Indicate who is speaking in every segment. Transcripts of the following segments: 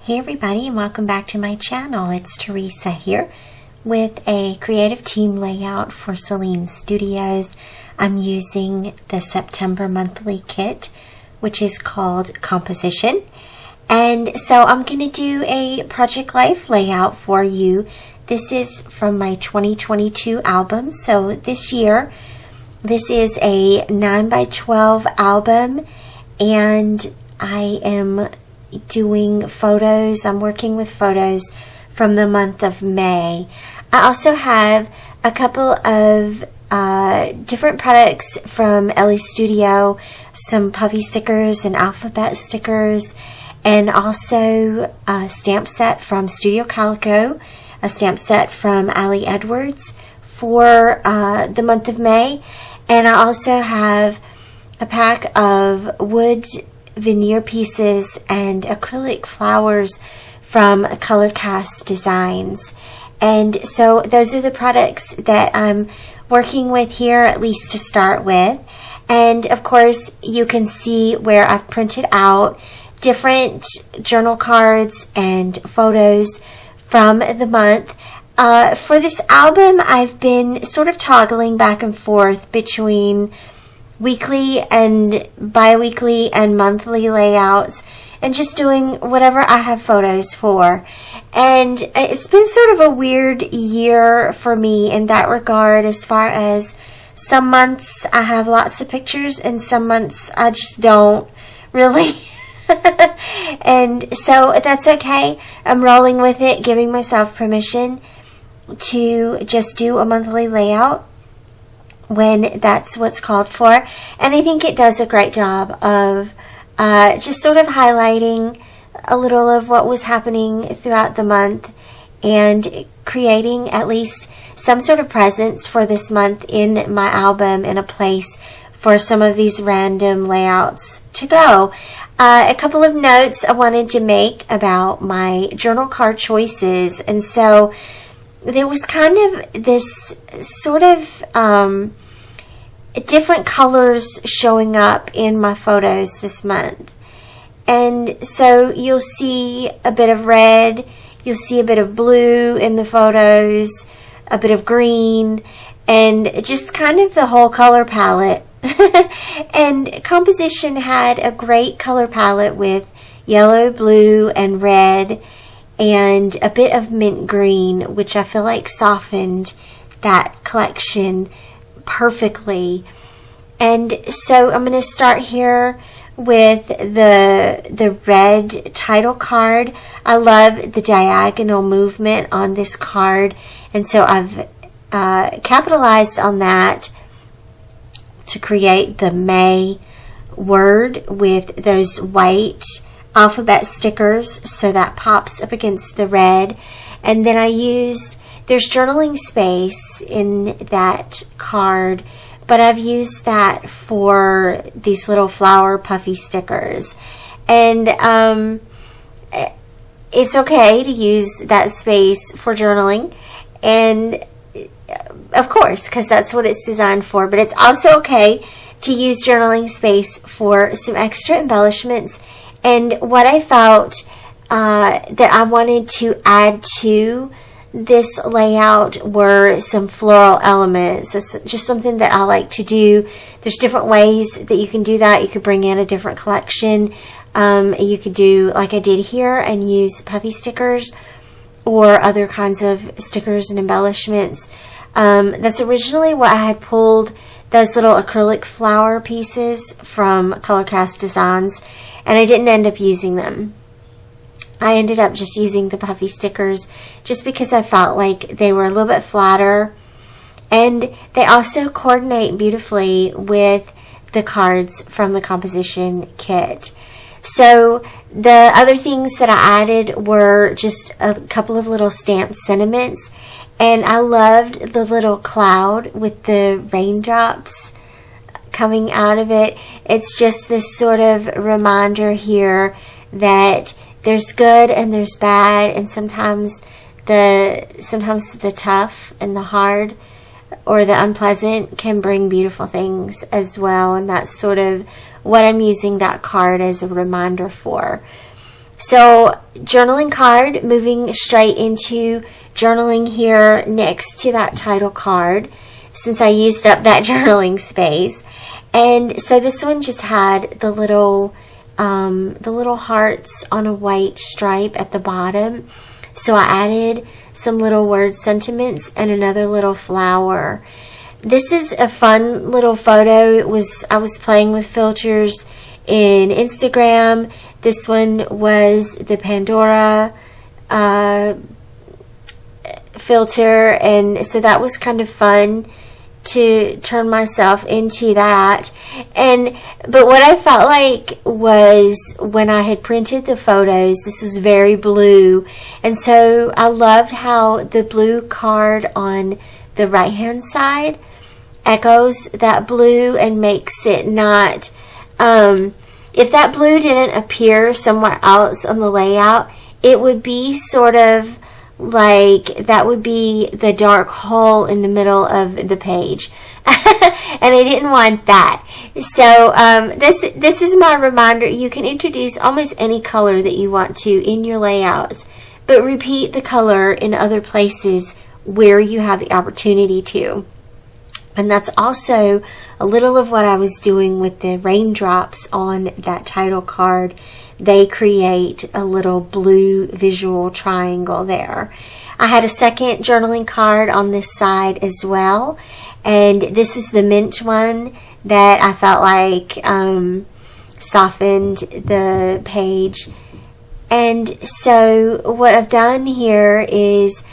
Speaker 1: Hey everybody, and welcome back to my channel. It's Theresa here with a creative team layout for Sahlin Studios. I'm using the September monthly kit, which is called Composition. And so I'm going to do a Project Life layout for you. This is from my 2022 album. So this year, this is a 9x12 album, and I am doing photos. I'm working with photos from the month of May. I also have a couple of different products from IMP Studio, some puffy stickers and alphabet stickers, and also a stamp set from Studio Calico, a stamp set from Ali Edwards for the month of May. And I also have a pack of wood veneer pieces and acrylic flowers from Color Cast Designs. And so those are the products that I'm working with here, at least to start with. And of course you can see where I've printed out different journal cards and photos from the month. For this album, I've been sort of toggling back and forth between weekly and bi-weekly and monthly layouts, and just doing whatever I have photos for. And it's been sort of a weird year for me in that regard, as far as some months I have lots of pictures and some months I just don't really. And so that's okay. I'm rolling with it, giving myself permission to just do a monthly layout when that's what's called for. And I think it does a great job of just sort of highlighting a little of what was happening throughout the month and creating at least some sort of presence for this month in my album and a place for some of these random layouts to go. A couple of notes I wanted to make about my journal card choices. And so there was kind of this sort of different colors showing up in my photos this month. And so you'll see a bit of red, you'll see a bit of blue in the photos, a bit of green, and just kind of the whole color palette. And Composition had a great color palette with yellow, blue, and red, and a bit of mint green, which I feel like softened that collection perfectly. And so I'm going to start here with the red title card. I love the diagonal movement on this card, and so I've capitalized on that to create the May word with those white alphabet stickers, so that pops up against the red. And then I used, there's journaling space in that card, but I've used that for these little flower puffy stickers. And it's okay to use that space for journaling, and of course, because that's what it's designed for. But it's also okay to use journaling space for some extra embellishments. And what I felt that I wanted to add to this layout were some floral elements. It's just something that I like to do. There's different ways that you can do that. You could bring in a different collection. You could do like I did here and use puffy stickers or other kinds of stickers and embellishments. That's originally what I had pulled, those little acrylic flower pieces from Color Cast Designs, and I didn't end up using them. I ended up just using the puffy stickers just because I felt like they were a little bit flatter, and they also coordinate beautifully with the cards from the Composition kit. So the other things that I added were just a couple of little stamped sentiments, and I loved the little cloud with the raindrops coming out of it. It's just this sort of reminder here that there's good and there's bad, and sometimes the tough and the hard or the unpleasant can bring beautiful things as well. And that's sort of what I'm using that card as a reminder for. So journaling card, moving straight into journaling here next to that title card, since I used up that journaling space. And so this one just had the little hearts on a white stripe at the bottom. So I added some little word sentiments and another little flower. This is a fun little photo. I was playing with filters in Instagram. This one was the Pandora filter, and so that was kind of fun to turn myself into that. But what I felt like was when I had printed the photos, this was very blue, and so I loved how the blue card on the right hand side echoes that blue and makes it not if that blue didn't appear somewhere else on the layout, it would be sort of like that would be the dark hole in the middle of the page. And I didn't want that. So this is my reminder. You can introduce almost any color that you want to in your layouts, but repeat the color in other places where you have the opportunity to. And that's also a little of what I was doing with the raindrops on that title card. They create a little blue visual triangle there. I had a second journaling card on this side as well. And this is the mint one that I felt like softened the page. And so what I've done here is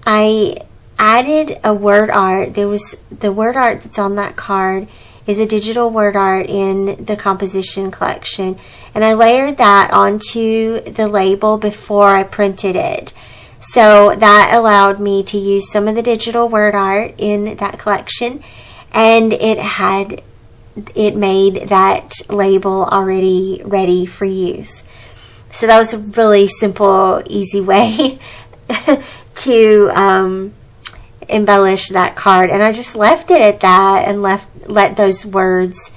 Speaker 1: I added a word art. There was the word art that's on that card is a digital word art in the composition collection, and I layered that onto the label before I printed it. So that allowed me to use some of the digital word art in that collection, and it made that label already ready for use. So that was a really simple, easy way to embellish that card, and I just left it at that and let those words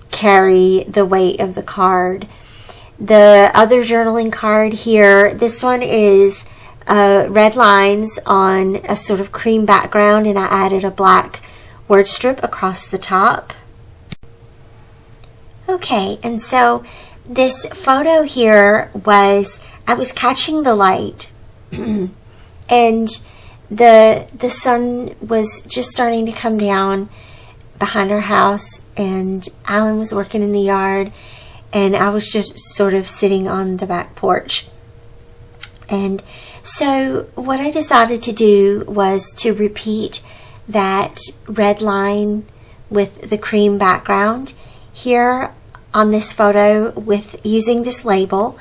Speaker 1: carry the weight of the card. The other journaling card here, this one is red lines on a sort of cream background, and I added a black word strip across the top. Okay, and so this photo here I was catching the light and the sun was just starting to come down behind our house, and Alan was working in the yard, and I was just sort of sitting on the back porch. And so what I decided to do was to repeat that red line with the cream background here on this photo with using this label.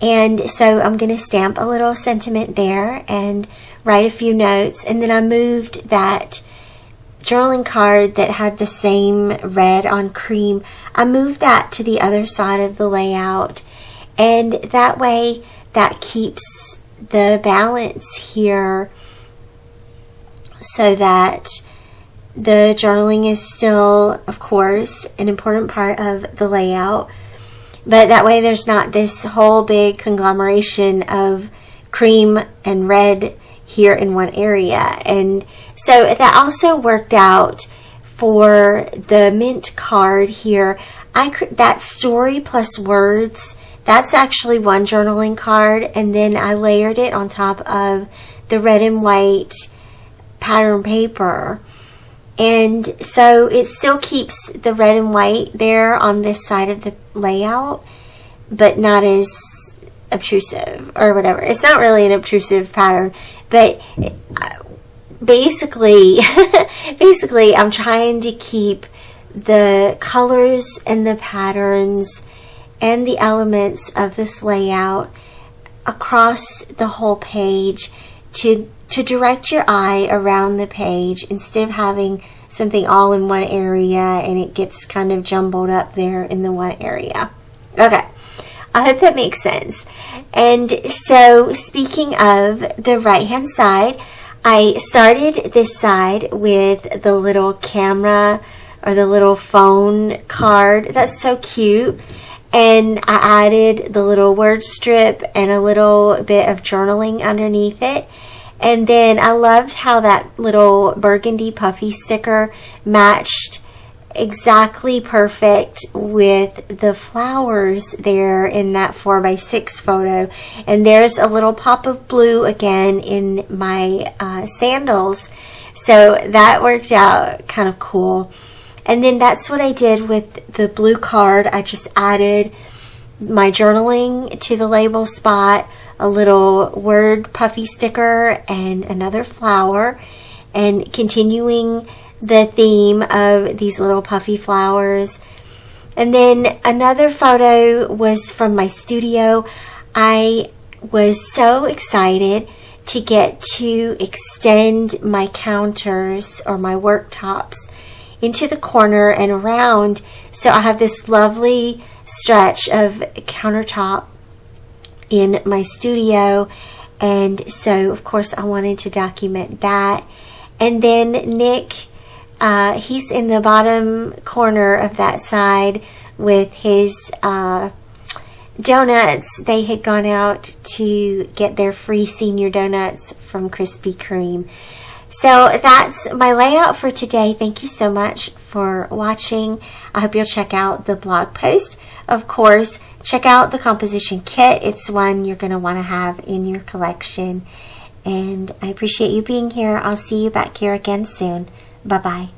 Speaker 1: And so I'm going to stamp a little sentiment there and write a few notes, and then I moved that journaling card that had the same red on cream, I moved that to the other side of the layout, and that way that keeps the balance here so that the journaling is still, of course, an important part of the layout, but that way there's not this whole big conglomeration of cream and red here in one area. And so that also worked out for the mint card here. That story plus words, that's actually one journaling card, and then I layered it on top of the red and white pattern paper. And so it still keeps the red and white there on this side of the layout, but not as obtrusive or whatever. It's not really an obtrusive pattern, but basically I'm trying to keep the colors and the patterns and the elements of this layout across the whole page to direct your eye around the page instead of having something all in one area and it gets kind of jumbled up there in the one area. Okay, I hope that makes sense. And so speaking of the right hand side, I started this side with the little camera or the little phone card. That's so cute. and I added the little word strip and a little bit of journaling underneath it. And then I loved how that little burgundy puffy sticker matched exactly perfect with the flowers there in that 4x6 photo. And there's a little pop of blue again in my sandals, so that worked out kind of cool. And then that's what I did with the blue card. I just added my journaling to the label spot, a little word puffy sticker, and another flower, and continuing the theme of these little puffy flowers. And then another photo was from my studio. I was so excited to get to extend my counters or my worktops into the corner and around, so I have this lovely stretch of countertop in my studio. And so of course I wanted to document that. And then Nick, he's in the bottom corner of that side with his donuts. They had gone out to get their free senior donuts from Krispy Kreme. So that's my layout for today. Thank you so much for watching. I hope you'll check out the blog post. Of course, check out the composition kit. It's one you're going to want to have in your collection. And I appreciate you being here. I'll see you back here again soon. Bye-bye.